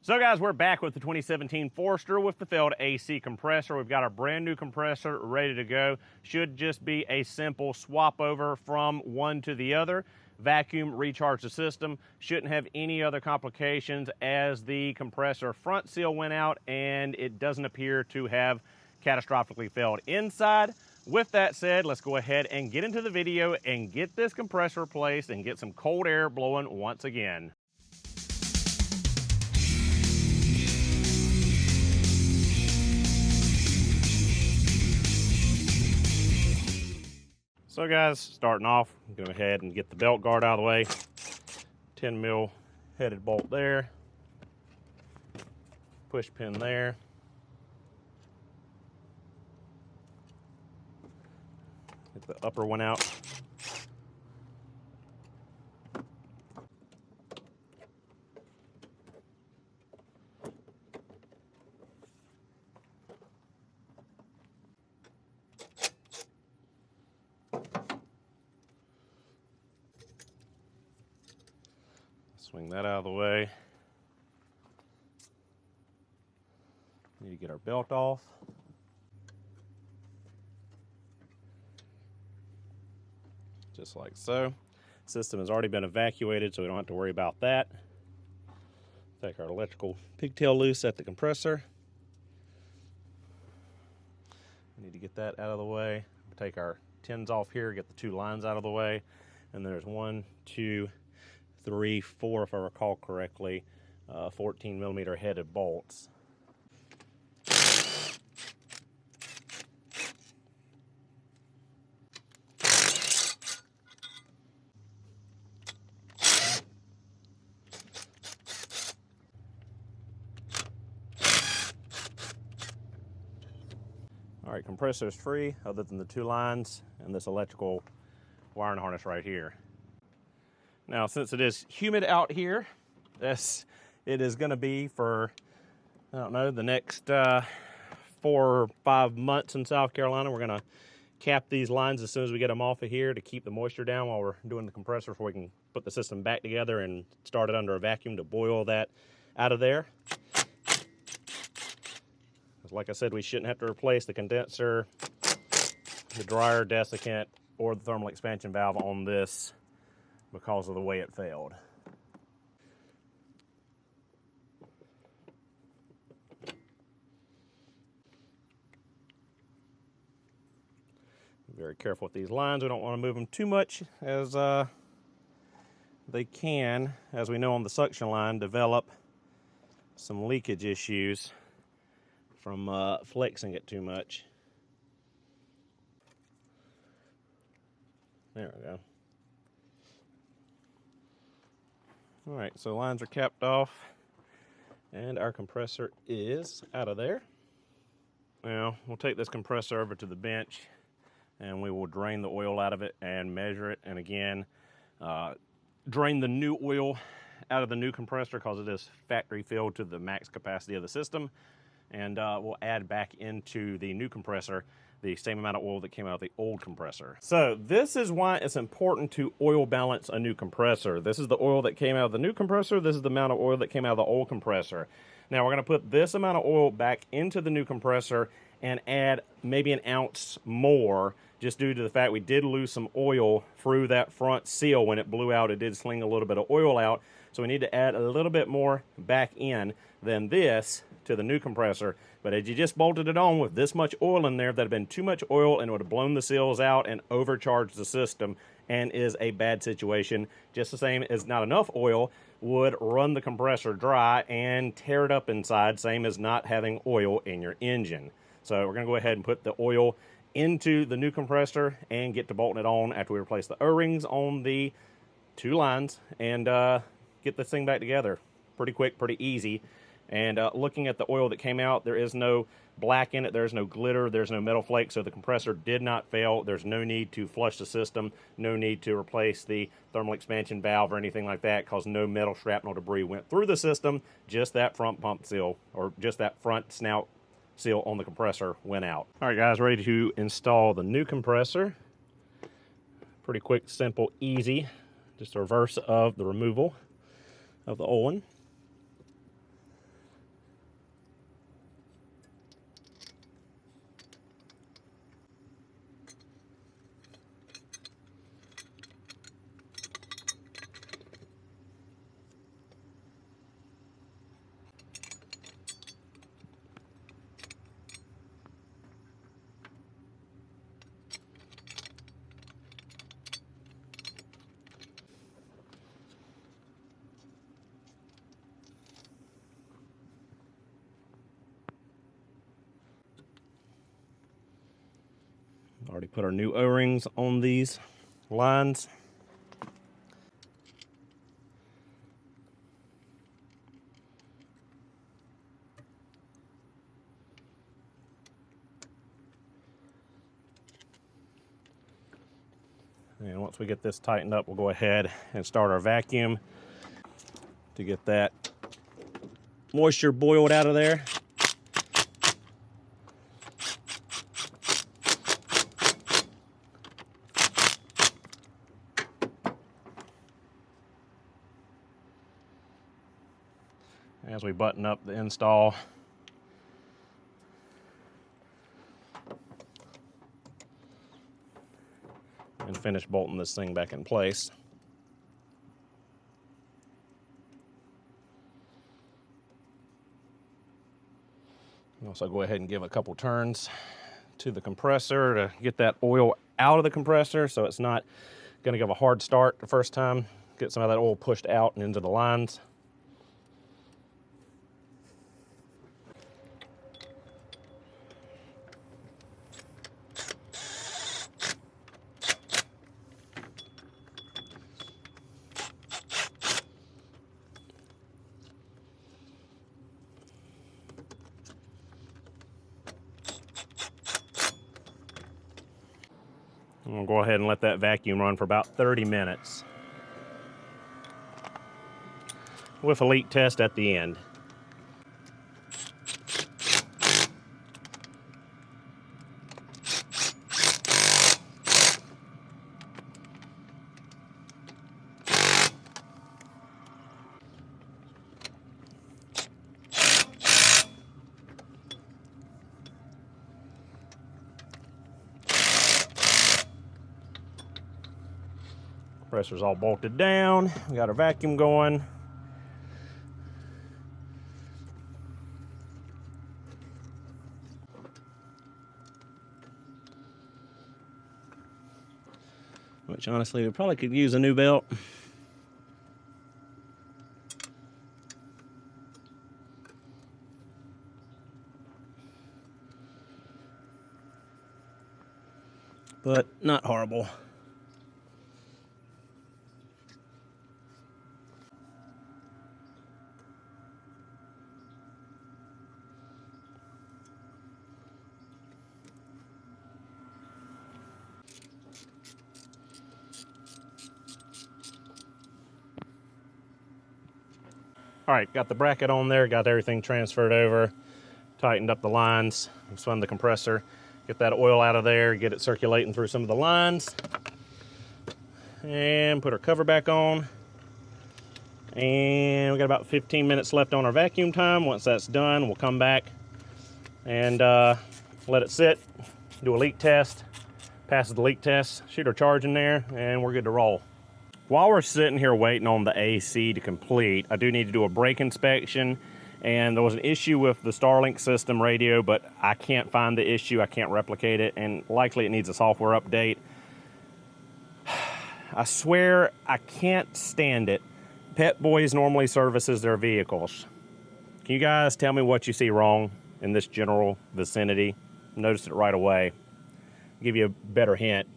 So guys, we're back with the 2017 Forester with the failed AC compressor. We've got our brand new compressor ready to go. Should just be a simple swap over from one to the other. Vacuum, recharge the system. Shouldn't have any other complications as the compressor front seal went out and it doesn't appear to have catastrophically failed inside. With that said, let's go ahead and get into the video and get this compressor replaced and get some cold air blowing once again. So guys, starting off, go ahead and get the belt guard out of the way. 10 mil headed bolt there. Push pin there. Get the upper one out. Swing that out of the way. Need to get our belt off. Just like so. System has already been evacuated, so we don't have to worry about that. Take our electrical pigtail loose at the compressor. We need to get that out of the way. Take our tins off here, get the two lines out of the way. And there's 1, 2, 3, 4, if I recall correctly, 14 millimeter headed bolts. All right, compressor is free other than the two lines and this electrical wiring harness right here. Now, since it is humid out here, as it is going to be for, I don't know, the next 4 or 5 months in South Carolina, we're going to cap these lines as soon as we get them off of here to keep the moisture down while we're doing the compressor before we can put the system back together and start it under a vacuum to boil that out of there. Like I said, we shouldn't have to replace the condenser, the dryer, desiccant, or the thermal expansion valve on this because of the way it failed. Be very careful with these lines. We don't want to move them too much as they can, as we know on the suction line, develop some leakage issues from flexing it too much. There we go. All right, so lines are capped off and our compressor is out of there. Now, we'll take this compressor over to the bench and we will drain the oil out of it and measure it. And again, drain the new oil out of the new compressor because it is factory filled to the max capacity of the system. And we'll add back into the new compressor the same amount of oil that came out of the old compressor. So this is why it's important to oil balance a new compressor. This is the oil that came out of the new compressor. This is the amount of oil that came out of the old compressor. Now we're going to put this amount of oil back into the new compressor and add maybe an ounce more, just due to the fact we did lose some oil through that front seal. When it blew out, it did sling a little bit of oil out. So we need to add a little bit more back in than this to the new compressor. But as you just bolted it on with this much oil in there, that had been too much oil and it would have blown the seals out and overcharged the system and is a bad situation. Just the same as not enough oil would run the compressor dry and tear it up inside, same as not having oil in your engine. So we're going to go ahead and put the oil into the new compressor and get to bolting it on after we replace the O-rings on the two lines and get this thing back together. Pretty quick, pretty easy. And looking at the oil that came out, there is no black in it, there's no glitter, there's no metal flake, so the compressor did not fail. There's no need to flush the system, no need to replace the thermal expansion valve or anything like that, because no metal shrapnel debris went through the system. Just that front pump seal, or just that front snout seal on the compressor went out. All right guys, ready to install the new compressor. Pretty quick, simple, easy. Just a reverse of the removal of the old one. Already put our new O-rings on these lines. And once we get this tightened up, we'll go ahead and start our vacuum to get that moisture boiled out of there. As we button up the install, and finish bolting this thing back in place. Also go ahead and give a couple turns to the compressor to get that oil out of the compressor so it's not going to give a hard start the first time. Get some of that oil pushed out and into the lines. We'll go ahead and let that vacuum run for about 30 minutes with a leak test at the end. Compressor's all bolted down. We got our vacuum going. Which honestly, we probably could use a new belt. But not horrible. All right, got the bracket on there, got everything transferred over, tightened up the lines, spun the compressor, get that oil out of there, get it circulating through some of the lines, and put our cover back on. And we got about 15 minutes left on our vacuum time. Once that's done, we'll come back and let it sit, do a leak test, passes the leak test, shoot our charge in there, and we're good to roll. While we're sitting here waiting on the AC to complete, I do need to do a brake inspection, and there was an issue with the Starlink system radio, but I can't find the issue, I can't replicate it, and likely it needs a software update. I swear I can't stand it. Pet Boys normally services their vehicles. Can you guys tell me what you see wrong in this general vicinity? Notice it right away. I'll give you a better hint.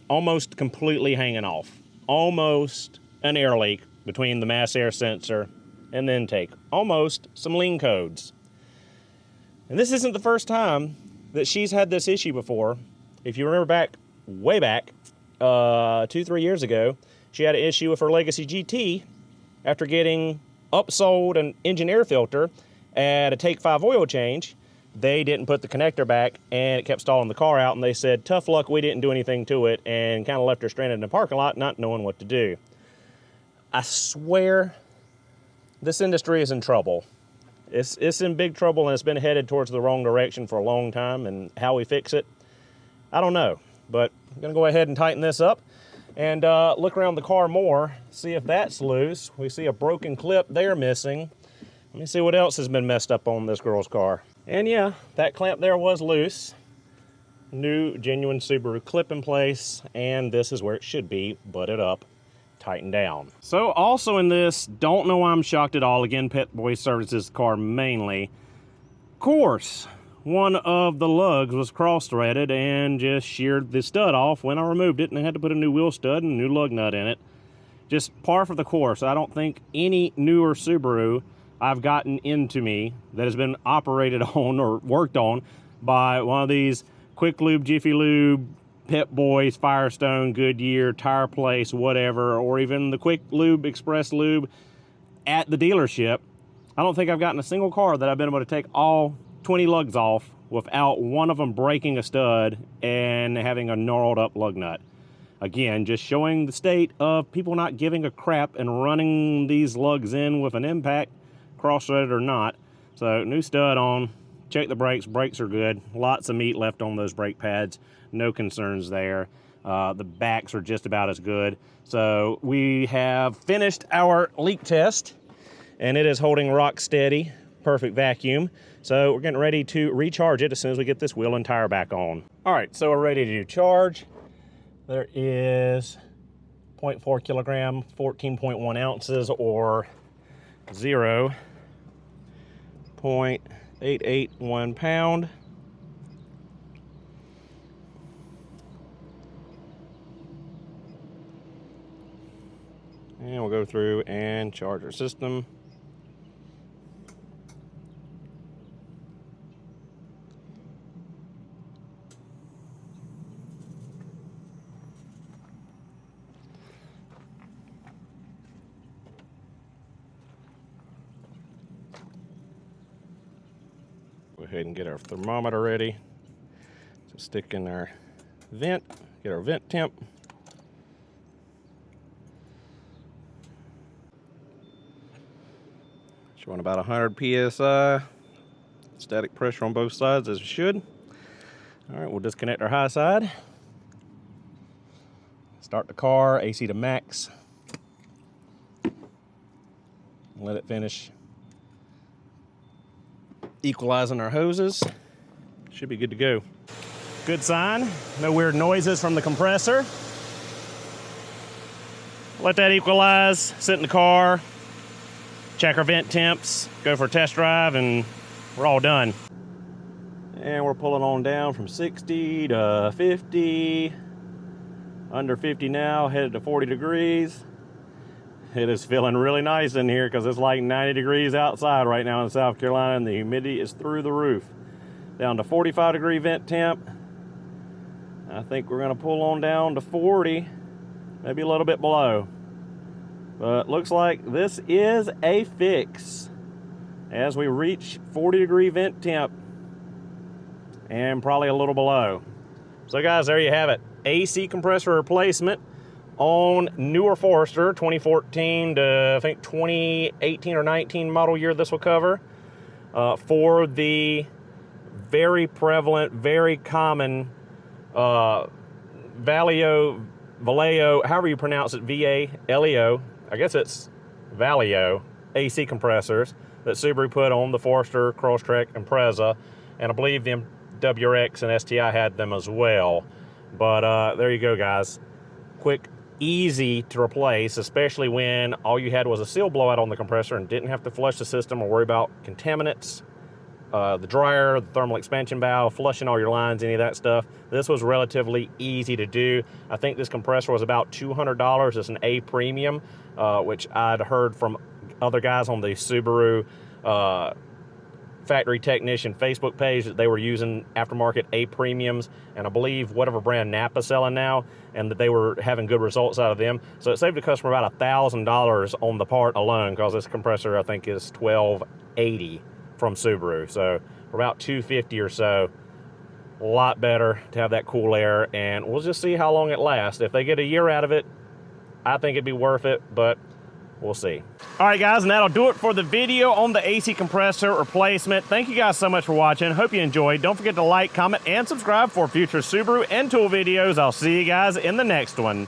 Almost completely hanging off. Almost an air leak between the mass air sensor and the intake. Almost some lean codes. And this isn't the first time that she's had this issue before. If you remember back, way back, 2-3 years ago, she had an issue with her Legacy GT after getting upsold an engine air filter at a Take 5 oil change. They didn't put the connector back, and it kept stalling the car out, and they said, tough luck, we didn't do anything to it, and kind of left her stranded in the parking lot, not knowing what to do. I swear this industry is in trouble. It's in big trouble, and it's been headed towards the wrong direction for a long time, and how we fix it, I don't know. But I'm going to go ahead and tighten this up and look around the car more, see if that's loose. We see a broken clip there missing. Let me see what else has been messed up on this girl's car. And yeah, that clamp there was loose. New genuine Subaru clip in place, and this is where it should be, butted up, tightened down. So also in this, don't know why I'm shocked at all. Again, Pet Boys services the car mainly. Of course, one of the lugs was cross-threaded and just sheared the stud off when I removed it, and I had to put a new wheel stud and a new lug nut in it. Just par for the course. I don't think any newer Subaru I've gotten into me that has been operated on or worked on by one of these Quick Lube, Jiffy Lube, Pep Boys, Firestone, Goodyear, Tire Place, whatever, or even the Quick Lube, Express Lube at the dealership. I don't think I've gotten a single car that I've been able to take all 20 lugs off without one of them breaking a stud and having a gnarled up lug nut. Again, just showing the state of people not giving a crap and running these lugs in with an impact, cross-threaded or not. So new stud on, check the brakes, brakes are good. Lots of meat left on those brake pads, no concerns there. The backs are just about as good. So we have finished our leak test and it is holding rock steady, perfect vacuum. So we're getting ready to recharge it as soon as we get this wheel and tire back on. All right, so we're ready to charge. There is 0.4 kilogram, 14.1 ounces, or 0.881 pound. And we'll go through and charge our system. Go ahead and get our thermometer ready to stick in our vent, get our vent temp. Showing about 100 psi, static pressure on both sides as it should. All right, we'll disconnect our high side. Start the car, AC to max. Let it finish equalizing our hoses. Should be good to go. Good sign, no weird noises from the compressor. Let that equalize, sit in the car, check our vent temps, go for a test drive, and we're all done. And we're pulling on down from 60 to 50, under 50 now, headed to 40 degrees. It is feeling really nice in here because it's like 90 degrees outside right now in South Carolina and the humidity is through the roof. Down to 45 degree vent temp. I think we're gonna pull on down to 40, maybe a little bit below. But looks like this is a fix as we reach 40 degree vent temp and probably a little below. So guys, there you have it. AC compressor replacement on newer Forester, 2014 to I think 2018 or 19 model year this will cover, for the very prevalent, very common Valeo, however you pronounce it, V-A-L-E-O, I guess it's Valeo AC compressors that Subaru put on the Forester, Crosstrek, and Impreza, and I believe the WRX and STI had them as well. But there you go, guys. Quick, easy to replace, especially when all you had was a seal blowout on the compressor and didn't have to flush the system or worry about contaminants, the dryer, the thermal expansion valve, flushing all your lines, any of that stuff. This was relatively easy to do. I think this compressor was about $200. It's an A premium, which I'd heard from other guys on the Subaru factory technician Facebook page that they were using aftermarket A premiums, and I believe whatever brand Napa's selling now, and that they were having good results out of them. So it saved the customer about $1,000 on the part alone, because this compressor I think is $1,280 from Subaru. So for about $250 or so, a lot better to have that cool air, and we'll just see how long it lasts. If they get a year out of it, I think it'd be worth it, but we'll see. All right, guys, and that'll do it for the video on the AC compressor replacement. Thank you guys so much for watching. Hope you enjoyed. Don't forget to like, comment, and subscribe for future Subaru and tool videos. I'll see you guys in the next one.